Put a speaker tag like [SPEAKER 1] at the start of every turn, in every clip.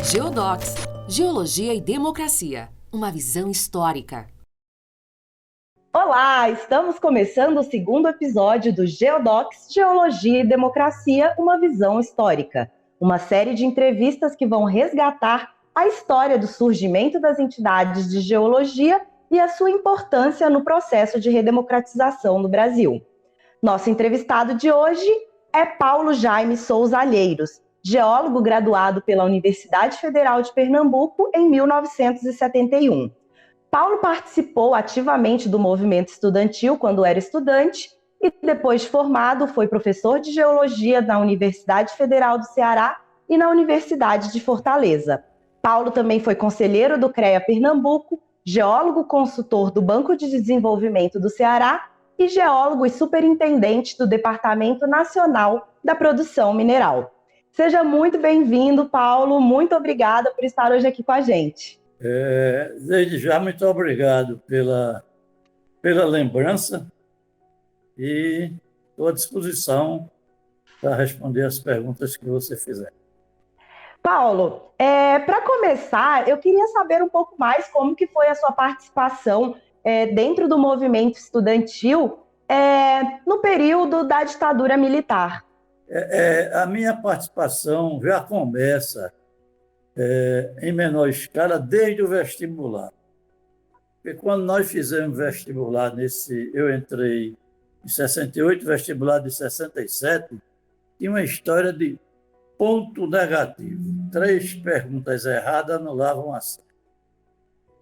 [SPEAKER 1] Geodocs, Geologia e Democracia, uma visão histórica.
[SPEAKER 2] Olá, estamos começando o segundo episódio do Geodocs, Geologia e Democracia, uma visão histórica. Uma série de entrevistas que vão resgatar a história do surgimento das entidades de geologia e a sua importância no processo de redemocratização no Brasil. Nosso entrevistado de hoje é Paulo Jaime Souza Alheiros, geólogo graduado pela Universidade Federal de Pernambuco em 1971. Paulo participou ativamente do movimento estudantil quando era estudante e, depois de formado, foi professor de geologia na Universidade Federal do Ceará e na Universidade de Fortaleza. Paulo também foi conselheiro do CREA Pernambuco, geólogo consultor do Banco de Desenvolvimento do Ceará e geólogo e superintendente do Departamento Nacional da Produção Mineral. Seja muito bem-vindo, Paulo. Muito obrigada por estar hoje aqui com a gente.
[SPEAKER 3] Desde já, muito obrigado pela lembrança e estou à disposição para responder as perguntas que você fizer.
[SPEAKER 2] Paulo, para começar, eu queria saber um pouco mais como que foi a sua participação dentro do movimento estudantil no período da ditadura militar.
[SPEAKER 3] A minha participação já começa em menor escala desde o vestibular. Porque quando nós fizemos vestibular, eu entrei em 68, vestibular de 67, tinha uma história de ponto negativo. 3 perguntas erradas anulavam a certa.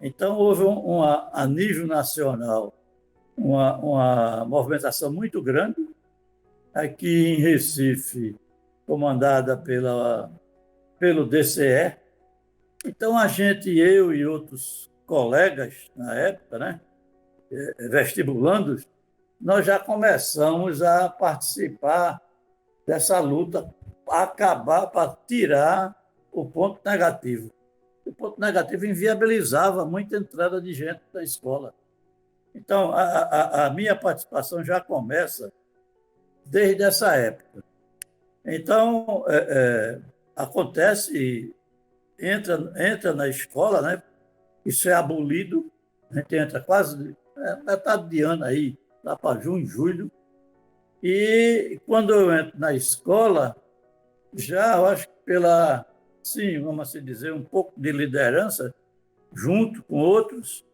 [SPEAKER 3] Então, houve a nível nacional uma movimentação muito grande, aqui em Recife, comandada pelo DCE. Então, eu e outros colegas, na época, né, vestibulandos, nós já começamos a participar dessa luta, acabar para tirar o ponto negativo. O ponto negativo inviabilizava muita entrada de gente na escola. Então, a minha participação já começa desde essa época. Então, acontece, entra na escola, né? Isso é abolido, a gente entra quase metade de ano aí, lá para junho, julho, e quando eu entro na escola, já eu acho que sim, vamos assim dizer, um pouco de liderança, junto com outros,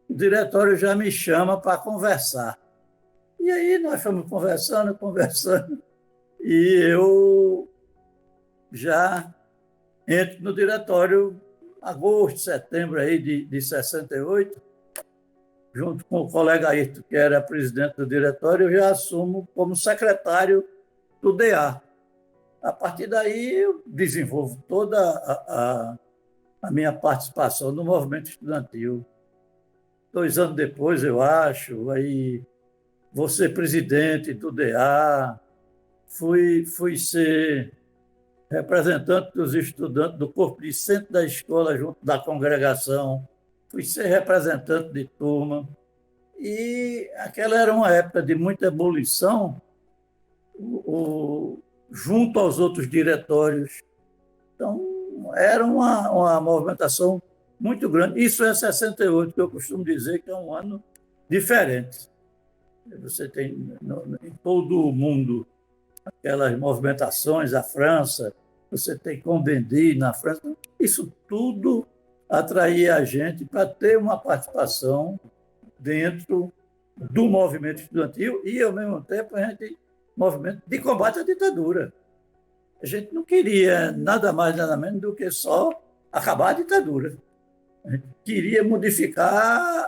[SPEAKER 3] o diretório já me chama para conversar. E aí nós fomos conversando, e eu já entro no diretório agosto, setembro aí de 68, junto com o colega Ayrton, que era presidente do diretório, eu já assumo como secretário do DA. A partir daí, eu desenvolvo toda a minha participação no movimento estudantil. 2 anos depois, eu acho, aí vou ser presidente do DA, fui ser representante dos estudantes do corpo discente da escola junto da congregação, fui ser representante de turma. E aquela era uma época de muita ebulição junto aos outros diretórios. Então, era uma movimentação muito grande. Isso é 68, que eu costumo dizer que é um ano diferente. Você tem em todo o mundo aquelas movimentações, a França, você tem Condé na França. Isso tudo atraía a gente para ter uma participação dentro do movimento estudantil e, ao mesmo tempo, movimento de combate à ditadura. A gente não queria nada mais, nada menos do que só acabar a ditadura. A gente queria modificar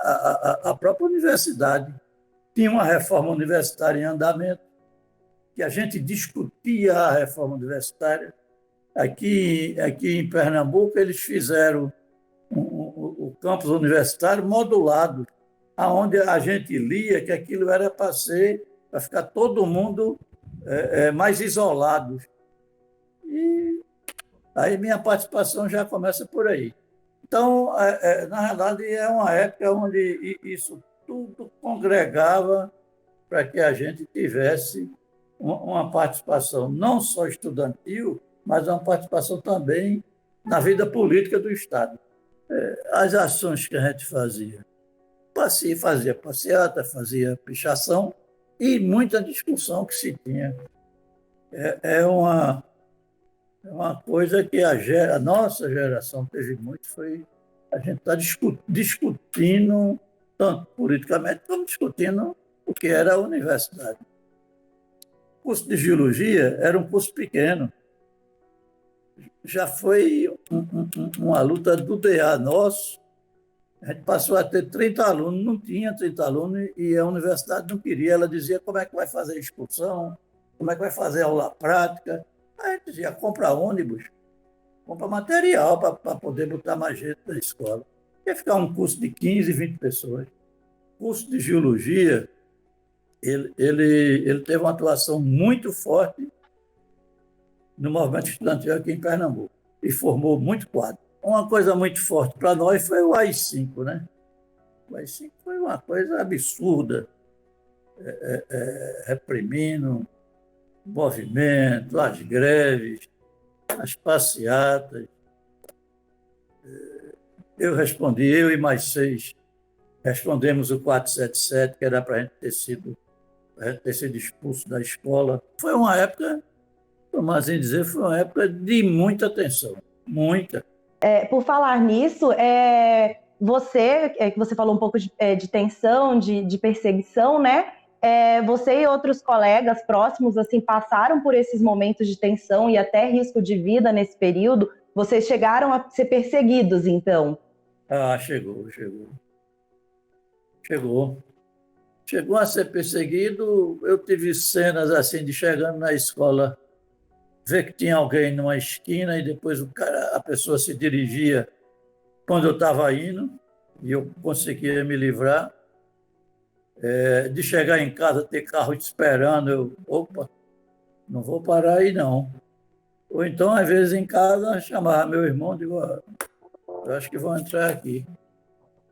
[SPEAKER 3] a própria universidade. Tinha uma reforma universitária em andamento, que a gente discutia a reforma universitária. Aqui em Pernambuco, eles fizeram o campus universitário modulado, onde a gente lia que aquilo era para ficar todo mundo mais isolado. E aí minha participação já começa por aí. Então, na realidade, é uma época onde isso tudo congregava para que a gente tivesse uma participação não só estudantil, mas uma participação também na vida política do Estado. As ações que a gente fazia, fazia passeata, fazia pichação e muita discussão que se tinha. É uma coisa que a nossa geração teve muito, foi a gente estar discutindo, tanto politicamente, como discutindo o que era a universidade. O curso de geologia era um curso pequeno. Já foi uma luta do DA nosso. A gente passou a ter 30 alunos, não tinha 30 alunos, e a universidade não queria. Ela dizia como é que vai fazer excursão, como é que vai fazer aula prática. A gente dizia, compra ônibus, compra material para poder botar mais gente na escola. Ia ficar um curso de 15, 20 pessoas. O curso de geologia, ele teve uma atuação muito forte no movimento estudantil aqui em Pernambuco e formou muito quadro. Uma coisa muito forte para nós foi o AI-5, né? O AI-5 foi uma coisa absurda, reprimindo o movimento, as greves, as passeatas. Eu e mais 6 respondemos o 477, que era para a gente ter sido expulso da escola. Foi uma época, como assim dizer, foi uma época de muita tensão, muita.
[SPEAKER 2] Por falar nisso, que você falou um pouco de tensão, de perseguição, né? Você e outros colegas próximos assim passaram por esses momentos de tensão e até risco de vida nesse período. Vocês chegaram a ser perseguidos, então?
[SPEAKER 3] Chegou a ser perseguido. Eu tive cenas assim de chegando na escola, ver que tinha alguém numa esquina e depois a pessoa se dirigia quando eu estava indo e eu conseguia me livrar. De chegar em casa, ter carro esperando, opa, não vou parar aí não. Ou então, às vezes, em casa, chamava meu irmão e digo, eu acho que vou entrar aqui.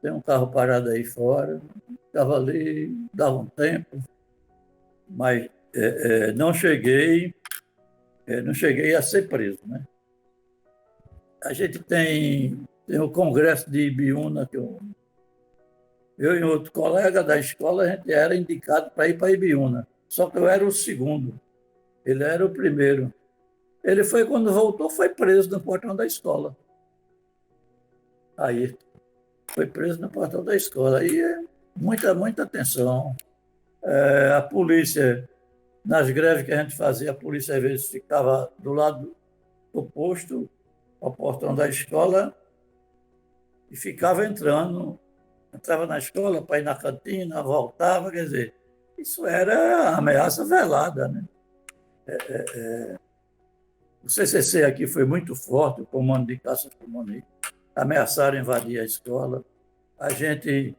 [SPEAKER 3] Tem um carro parado aí fora. Estava ali, dava um tempo, mas não cheguei a ser preso, né? A gente tem o congresso de Ibiúna, que eu e outro colega da escola, a gente era indicado para ir para Ibiúna. Só que eu era o segundo, ele era o primeiro. Ele foi, quando voltou, foi preso no portão da escola. Aí, foi preso no portão da escola. Aí, muita tensão. A polícia, nas greves que a gente fazia, a polícia às vezes ficava do lado oposto ao portão da escola e ficava entrava na escola para ir na cantina, voltava, quer dizer, isso era ameaça velada, né? O CCC aqui foi muito forte, o comando de caça comunista, ameaçaram invadir a escola, a gente,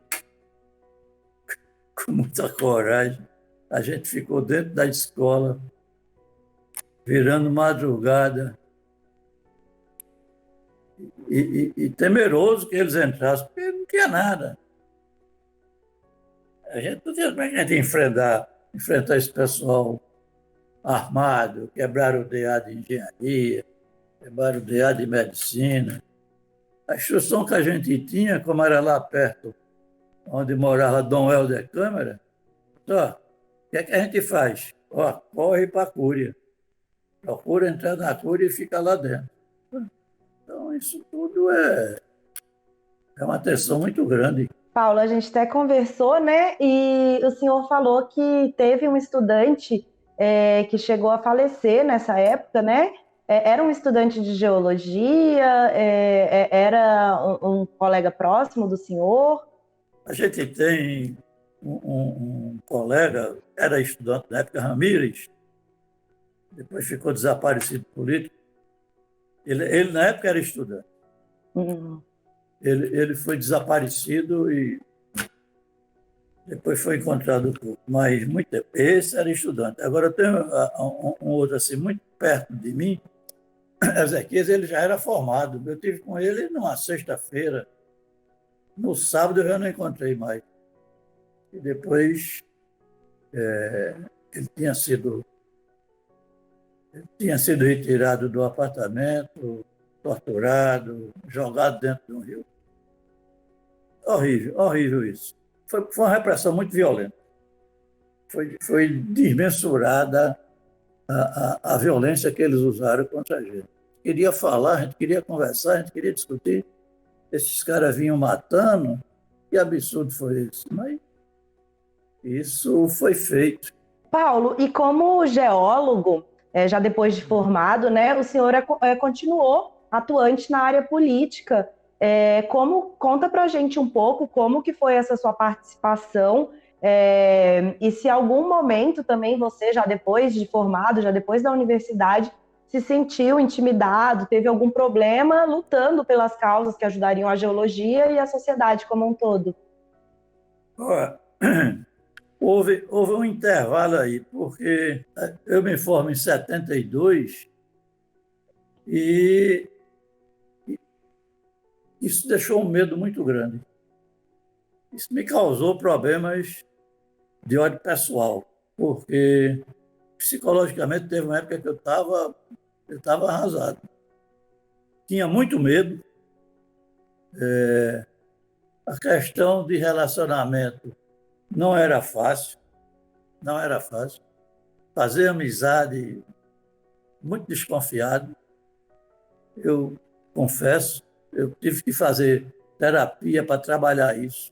[SPEAKER 3] com muita coragem, a gente ficou dentro da escola, virando madrugada, e temeroso que eles entrassem, porque não tinha nada. A gente não tinha como a gente enfrentar esse pessoal armado, quebraram o DA de engenharia, quebraram o DA de medicina. A instrução que a gente tinha, como era lá perto, onde morava Dom Helder Câmara, o que é que a gente faz? Corre para a Cúria. Procura entrar na Cúria e fica lá dentro. Então, isso tudo é uma tensão muito grande.
[SPEAKER 2] Paulo, a gente até conversou, né? E o senhor falou que teve um estudante que chegou a falecer nessa época, né? Era um estudante de geologia? Era um colega próximo do senhor?
[SPEAKER 3] A gente tem um colega, era estudante na época, Ramírez, depois ficou desaparecido político. Ele na época era estudante. Ele foi desaparecido e depois foi encontrado o corpo. Mas muito tempo. Esse era estudante. Agora eu tenho um outro assim, muito perto de mim, Ezequias, ele já era formado. Eu tive com ele numa sexta-feira. No sábado eu já não encontrei mais. E depois ele tinha sido retirado do apartamento, torturado, jogado dentro de um rio. Horrível, horrível isso. Foi uma repressão muito violenta. Foi desmensurada a violência que eles usaram contra a gente. Queria falar, a gente queria conversar, a gente queria discutir. Esses caras vinham matando. Que absurdo foi isso? Mas isso foi feito.
[SPEAKER 2] Paulo, e como geólogo, já depois de formado, né, o senhor continuou atuante na área política. Conta pra gente um pouco como que foi essa sua participação, e se em algum momento também você, já depois de formado, já depois da universidade, se sentiu intimidado, teve algum problema lutando pelas causas que ajudariam a geologia e a sociedade como um todo?
[SPEAKER 3] Olha, houve um intervalo aí, porque eu me formo em 72 e isso deixou um medo muito grande. Isso me causou problemas de ordem pessoal, porque psicologicamente teve uma época que eu estava arrasado. Tinha muito medo. A questão de relacionamento não era fácil. Fazer amizade, muito desconfiado. Eu confesso, eu tive que fazer terapia para trabalhar isso,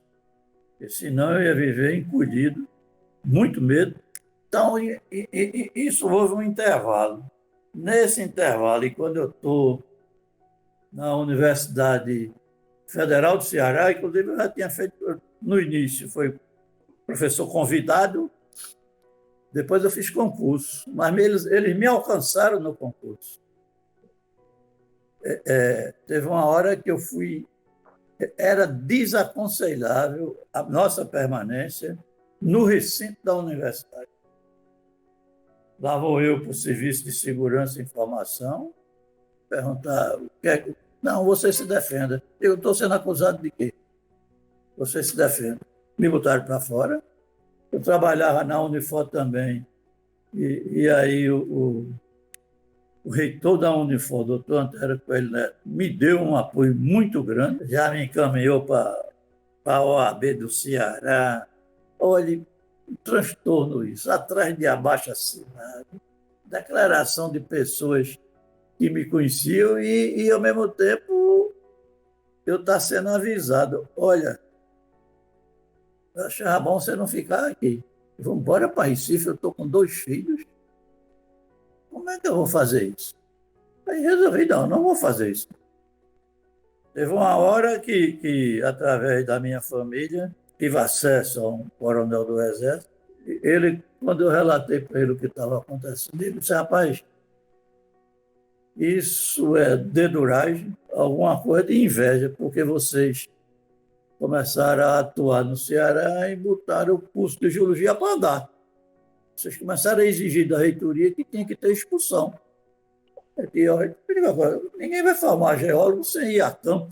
[SPEAKER 3] porque senão eu ia viver encolhido, muito medo. Então, isso houve um intervalo. Nesse intervalo, e quando eu estou na Universidade Federal do Ceará, inclusive eu já tinha feito, no início, foi professor convidado, depois eu fiz concurso, mas eles me alcançaram no concurso. Teve uma hora que eu fui... Era desaconselhável a nossa permanência no recinto da universidade. Lá vou eu para o Serviço de Segurança e Informação, perguntar o que é que... Não, você se defenda. Eu estou sendo acusado de quê? Você se defenda. Me botaram para fora. Eu trabalhava na Unifor também. E aí o reitor da Unifor, o doutor Antero Coelho Neto, me deu um apoio muito grande. Já me encaminhou para a OAB do Ceará. Olha, um transtorno isso, atrás de abaixo-assinado, declaração de pessoas que me conheciam e ao mesmo tempo, eu estar sendo avisado. Olha, eu achava bom você não ficar aqui. Vamos embora para Recife, eu estou com 2 filhos. Como é que eu vou fazer isso? Aí resolvi, não vou fazer isso. Teve uma hora que através da minha família, tive acesso a um coronel do Exército. Ele, quando eu relatei para ele o que estava acontecendo, ele disse, rapaz, isso é deduragem, alguma coisa de inveja, porque vocês começaram a atuar no Ceará e botaram o curso de geologia para dar. Vocês começaram a exigir da reitoria que tinha que ter expulsão. Ninguém vai formar geólogo sem ir a campo.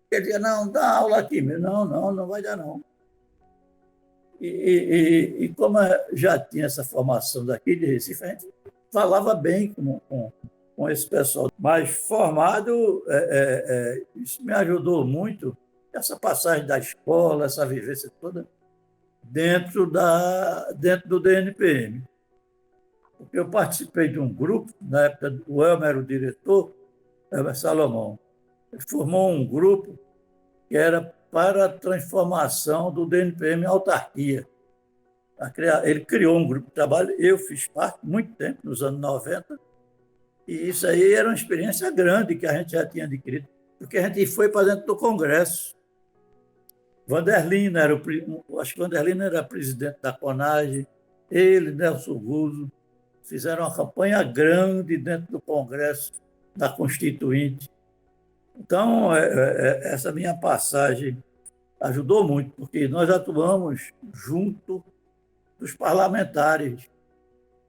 [SPEAKER 3] Ele dizia, não, dá aula aqui mesmo. Não vai dar, não. E como já tinha essa formação daqui de Recife, a gente falava bem com esse pessoal. Mas formado, isso me ajudou muito, essa passagem da escola, essa vivência toda, dentro do DNPM. Porque eu participei de um grupo, na época o Elmer era o diretor, Elmer Salomão. Ele formou um grupo que era para a transformação do DNPM em autarquia. Ele criou um grupo de trabalho, eu fiz parte, muito tempo, nos anos 90, e isso aí era uma experiência grande que a gente já tinha adquirido, porque a gente foi para dentro do Congresso. Vanderlina acho que Vanderlina era presidente da CONAGE, ele, Nelson Guzzo, fizeram uma campanha grande dentro do Congresso da Constituinte. Então, essa minha passagem ajudou muito, porque nós atuamos junto dos parlamentares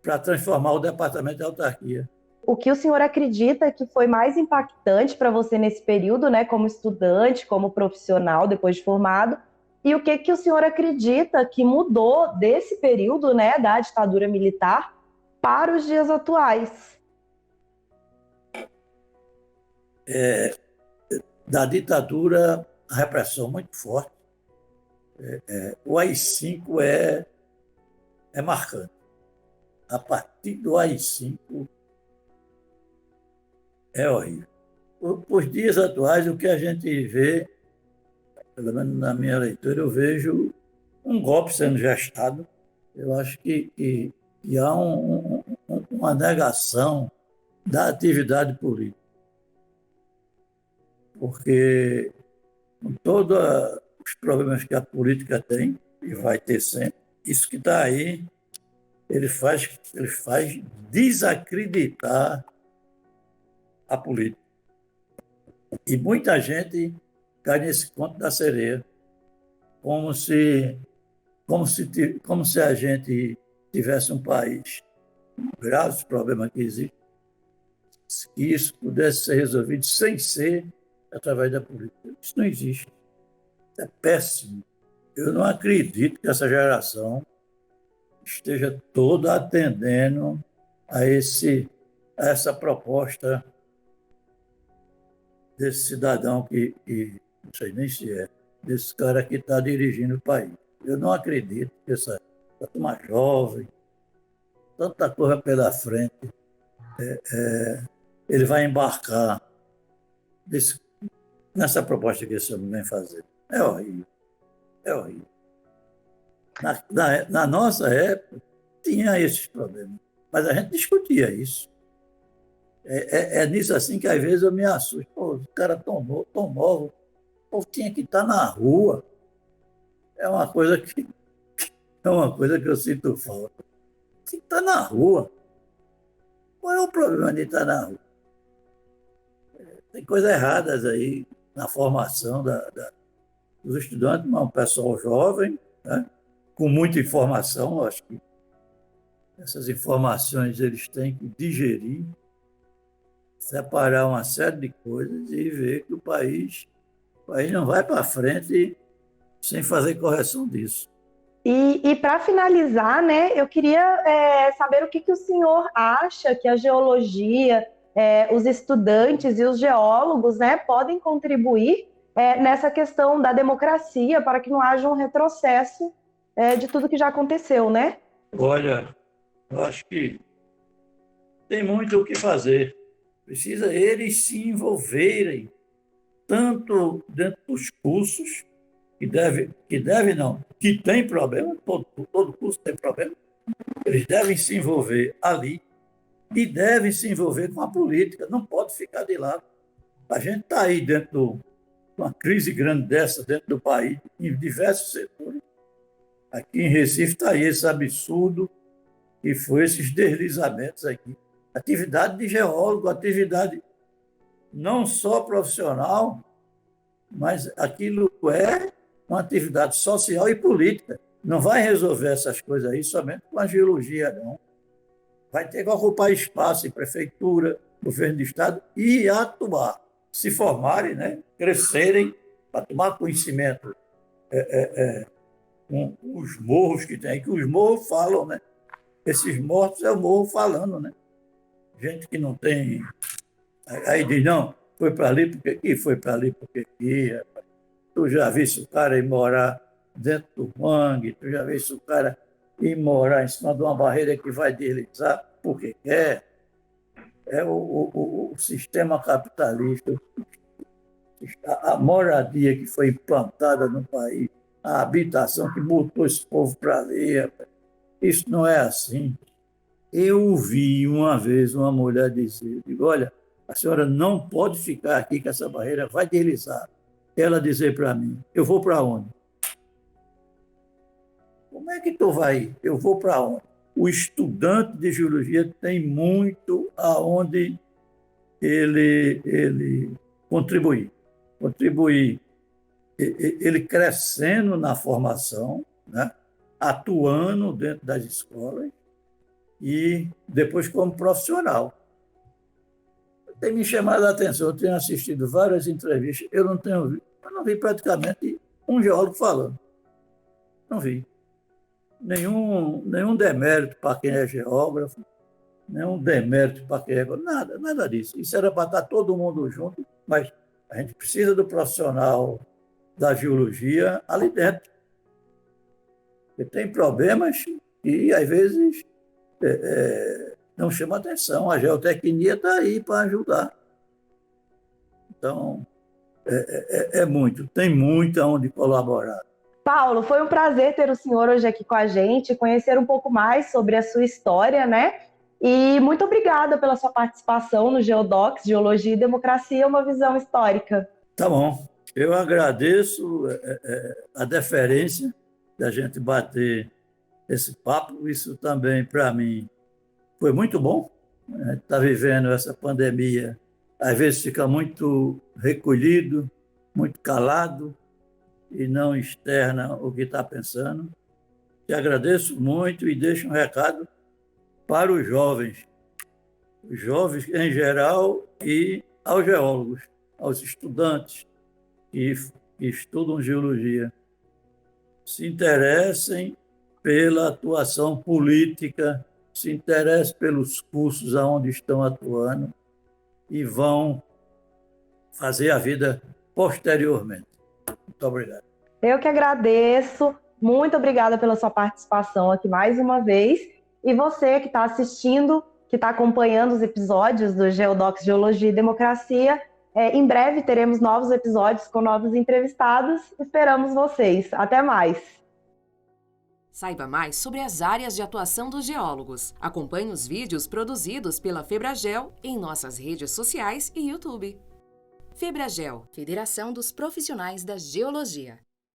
[SPEAKER 3] para transformar o Departamento de Autarquia.
[SPEAKER 2] O que o senhor acredita que foi mais impactante para você nesse período, né, como estudante, como profissional depois de formado, e o que o senhor acredita que mudou desse período, né, da ditadura militar para os dias atuais?
[SPEAKER 3] da ditadura, a repressão muito forte. O AI-5 é marcante. A partir do AI-5 é horrível. Os dias atuais, o que a gente vê, pelo menos na minha leitura, eu vejo um golpe sendo gestado. Eu acho que há uma negação da atividade política. Porque com todos os problemas que a política tem, e vai ter sempre, isso que está aí, ele faz desacreditar a política. E muita gente cai nesse conto da sereia, como se a gente tivesse um país com graves problemas que existem, que isso pudesse ser resolvido sem ser através da política. Isso não existe. É péssimo. Eu não acredito que essa geração esteja toda atendendo a essa proposta desse cidadão que não sei nem se é, desse cara que está dirigindo o país. Eu não acredito que essa turma jovem, tanta coisa pela frente, ele vai embarcar nessa proposta que esse homem vem fazer. É horrível. É horrível. Na nossa época, tinha esses problemas, mas a gente discutia isso. É nisso assim que às vezes eu me assusto. Pô, os caras tão novos, o povo tinha que estar na rua. É uma coisa que eu sinto falta. Tem que estar na rua. Qual é o problema de estar na rua? Tem coisas erradas aí na formação dos estudantes, mas um pessoal jovem, né, com muita informação. Acho que essas informações eles têm que digerir, separar uma série de coisas e ver que o país não vai para frente sem fazer correção disso.
[SPEAKER 2] E para finalizar, né, eu queria saber o que o senhor acha que a geologia, os estudantes e os geólogos, né, podem contribuir nessa questão da democracia para que não haja um retrocesso de tudo que já aconteceu, né?
[SPEAKER 3] Olha, eu acho que tem muito o que fazer. Precisa eles se envolverem tanto dentro dos cursos, que tem problema, todo curso tem problema, eles devem se envolver ali e devem se envolver com a política, não pode ficar de lado. A gente está aí dentro de uma crise grande dessa, dentro do país, em diversos setores. Aqui em Recife está aí esse absurdo que foi esses deslizamentos aqui. Atividade de geólogo, atividade não só profissional, mas aquilo é uma atividade social e política. Não vai resolver essas coisas aí somente com a geologia, não. Vai ter que ocupar espaço em prefeitura, governo do estado e atuar, se formarem, né, crescerem, para tomar conhecimento com os morros que tem, que os morros falam, né? Esses mortos é o morro falando, né? Gente que não tem... Aí diz, não, foi para ali porque aqui, foi para ali porque aqui. Tu já viste o cara ir morar dentro do mangue, tu já viste o cara ir morar em cima de uma barreira que vai deslizar porque quer. É o sistema capitalista, a moradia que foi implantada no país, a habitação que botou esse povo para ali. Isso não é assim. Eu ouvi uma vez uma mulher dizer, digo, olha, a senhora não pode ficar aqui que essa barreira vai deslizar. Ela dizer para mim, eu vou para onde? Como é que tu vai ir? Eu vou para onde? O estudante de geologia tem muito aonde ele contribuir. Ele crescendo na formação, né? Atuando dentro das escolas e depois como profissional. Tem me chamado a atenção, eu tenho assistido várias entrevistas, eu não vi praticamente um geólogo falando. Não vi. Nenhum demérito para quem é geógrafo, nenhum demérito para quem é, nada disso. Isso era para estar todo mundo junto, mas a gente precisa do profissional da geologia ali dentro. Porque tem problemas e, às vezes, não chama atenção. A geotecnia está aí para ajudar. Então, tem muito onde colaborar.
[SPEAKER 2] Paulo, foi um prazer ter o senhor hoje aqui com a gente, conhecer um pouco mais sobre a sua história, né? E muito obrigada pela sua participação no Geodocs, Geologia e Democracia, uma visão histórica.
[SPEAKER 3] Tá bom. Eu agradeço a deferência da gente bater esse papo. Isso também, para mim, foi muito bom. A gente está vivendo essa pandemia, às vezes fica muito recolhido, muito calado, e não externa o que está pensando. Te agradeço muito e deixo um recado para os jovens em geral e aos geólogos, aos estudantes que estudam geologia. Se interessem pela atuação política, se interessem pelos cursos aonde estão atuando e vão fazer a vida posteriormente. Muito obrigado.
[SPEAKER 2] Eu que agradeço. Muito obrigada pela sua participação aqui mais uma vez. E você que está assistindo, que está acompanhando os episódios do Geodocs Geologia e Democracia, em breve teremos novos episódios com novos entrevistados. Esperamos vocês. Até mais.
[SPEAKER 1] Saiba mais sobre as áreas de atuação dos geólogos. Acompanhe os vídeos produzidos pela Febragel em nossas redes sociais e YouTube. Febragel, Federação dos Profissionais da Geologia.